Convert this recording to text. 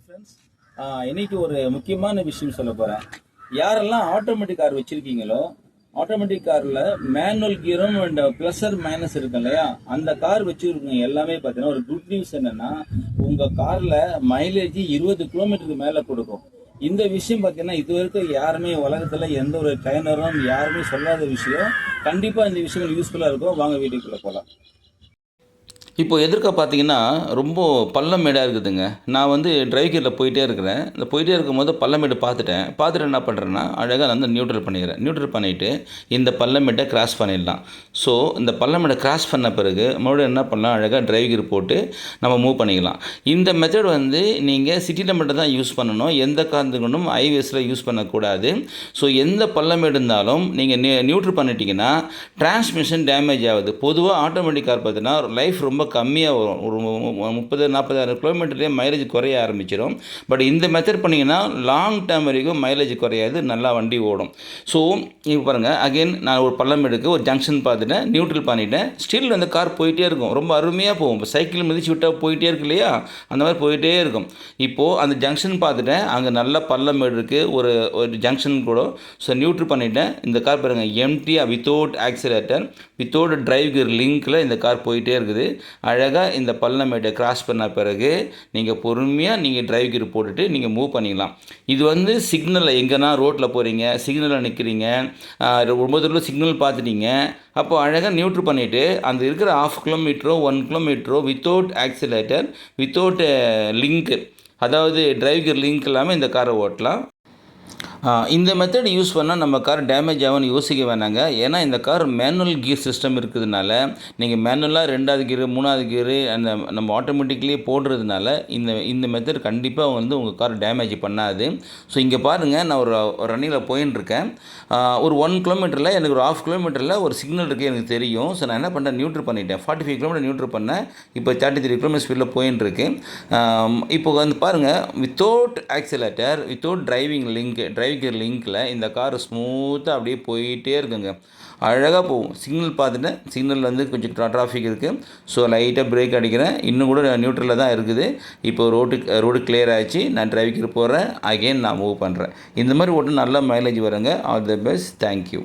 Friends, இன்னைக்கு ஒரு முக்கியமான விஷயம் சொல்ல போகிறேன். யாரெல்லாம் ஆட்டோமேட்டிக் கார் வச்சுருக்கீங்களோ, ஆட்டோமேட்டிக் காரில் மேனுவல் கியரும் அண்ட் ப்ளஸர் மைனஸ் இருக்கு இல்லையா, அந்த கார் வச்சுருக்கீங்க எல்லாமே பார்த்தீங்கன்னா ஒரு குட் நியூஸ் என்னென்னா, உங்கள் காரில் மைலேஜ் 20 கிலோமீட்டருக்கு மேலே கொடுக்கும். இந்த விஷயம் பார்த்தீங்கன்னா இது வரைக்கும் யாருமே உலகத்தில் எந்த ஒரு ட்ரைனரும் யாருமே சொல்லாத விஷயம். கண்டிப்பாக இந்த விஷயம் யூஸ்ஃபுல்லாக இருக்கும். வாங்க வீடியோக்குள்ளே போகலாம். இப்போ எதிர்க்க பார்த்தீங்கன்னா ரொம்ப பள்ளம் மேடாக இருக்குதுங்க. நான் வந்து டிரைவ் கியரில் போயிட்டே இருக்கிறேன். இந்த போயிட்டே இருக்கும்போது பள்ளமேடு பார்த்துட்டு என்ன பண்ணுறேன்னா, அழகாக நான் வந்து நியூட்ரல் பண்ணிக்கிறேன். நியூட்ரல் பண்ணிவிட்டு இந்த பள்ளமேட்டை கிராஸ் பண்ணிடலாம். ஸோ இந்த பள்ளமேடை கிராஸ் பண்ண பிறகு மறுபடியும் என்ன பண்ணலாம், அழகாக டிரைவ் கியர் போட்டு நம்ம மூவ் பண்ணிக்கலாம். இந்த மெத்தட் வந்து நீங்கள் சிட்டியில் மட்டும் தான் யூஸ் பண்ணணும். எந்த காரணத்துக்கும் ஹைவேஸில் யூஸ் பண்ணக்கூடாது. ஸோ எந்த பள்ளமேடு இருந்தாலும் நீங்கள் நியூட்ரல் பண்ணிட்டீங்கன்னா டிரான்ஸ்மிஷன் டேமேஜ் ஆகுது. பொதுவாக ஆட்டோமேட்டிக் கார் பார்த்தீங்கன்னா லைஃப் ரொம்ப கம்மியாக வரும். ஒரு 30-40 கிலோமீட்டர்லேயே மைலேஜ் குறைய ஆரம்பிச்சிடும். பட் இந்த மெத்தட் பண்ணிங்கன்னா லாங் டேர்ம் வரைக்கும் மைலேஜ் குறையாது, நல்லா வண்டி ஓடும். ஸோ இப்போ பாருங்கள், அகெயின் நான் ஒரு பள்ளமேடுக்கு ஒரு ஜங்ஷன் பார்த்துட்டேன், நியூட்ரல் பண்ணிவிட்டேன். ஸ்டில் அந்த கார் போயிட்டே இருக்கும், ரொம்ப அருமையாக போகும். இப்போ சைக்கிள் மிதிச்சு விட்டால் போயிட்டே இருக்கு இல்லையா, அந்த மாதிரி போயிட்டே இருக்கும். இப்போது அந்த ஜங்ஷன் பார்த்துட்டேன், அங்கே நல்ல பள்ளமேடு இருக்குது, ஒரு ஜங்ஷன் கூட. ஸோ நியூட்ரல் பண்ணிவிட்டேன். இந்த கார் பாருங்கள், எம்டியாக without accelerator, without drive gear லிங்கில் இந்த கார் போயிட்டே இருக்குது. அழகாக இந்த பள்ளமேட்டை கிராஸ் பண்ண பிறகு நீங்கள் பொறுமையாக நீங்கள் டிரைவ் கியர் போட்டுட்டு நீங்கள் மூவ் பண்ணிக்கலாம். இது வந்து சிக்னலில் எங்கன்னா ரோட்டில் போகிறீங்க, சிக்னலில் நிற்கிறீங்க, ரொம்ப தூரம் சிக்னல் பார்த்துட்டீங்க, அப்போ அழகாக நியூட்ரல் பண்ணிவிட்டு அந்த இருக்கிற 1/2 கிலோமீட்டரோ 1 கிலோமீட்டரோ வித்தவுட் ஆக்சிலேட்டர், வித்தவுட் லிங்க், அதாவது டிரைவ் கியர் லிங்க் இல்லாமல் இந்த காரை ஓட்டலாம். இந்த மெத்தட் யூஸ் பண்ணால் நம்ம கார் டேமேஜ் ஆகும்னு யோசிக்க வேணாங்க. ஏன்னா இந்த கார் மேனுவல் கியர் சிஸ்டம் இருக்கிறதுனால நீங்கள் மேனுவலாக 2வது கியரு 3வது கியரு அந்த நம்ம ஆட்டோமேட்டிக்லேயே போடுறதுனால இந்த மெத்தட் கண்டிப்பாக வந்து உங்கள் கார் டேமேஜ் பண்ணாது. ஸோ இங்கே பாருங்கள், நான் ஒரு ரன்னிங்கில் போயின்ட்டுருக்கேன். ஒரு 1 கிலோமீட்டரில் எனக்கு ஒரு 1/2 கிலோமீட்டரில் ஒரு சிக்னல் இருக்குது எனக்கு தெரியும். ஸோ நான் என்ன பண்ணுறேன், நியூட்ரல் பண்ணிட்டேன். 45 கிலோமீட்டர் நியூட்ரல் பண்ணேன். இப்போ 33 கிலோமீட்டர் ஸ்பீடில் போயின்ட்டுருக்கு. இப்போ வந்து பாருங்கள், without accelerator, without drive gear லிங்கில் இந்த கார் ஸ்மூத்தாக அப்படியே போயிட்டே இருக்குங்க. அழகாக போகும். சிக்னல் பார்த்துட்டேன், சிக்னல் வந்து கொஞ்சம் டிராஃபிக் இருக்குது. ஸோ லைட்டாக பிரேக் அடிக்கிறேன். இன்னும் கூட நியூட்ரலில் தான் இருக்குது. இப்போ ரோடு கிளியர் ஆகிடுச்சு. நான் டிரைவ் கியர் போடுறேன், அகெயின் நான் மூவ் பண்ணுறேன். இந்த மாதிரி ஓட்டு நல்ல மைலேஜ் வருங்க. All the best. தேங்க்யூ.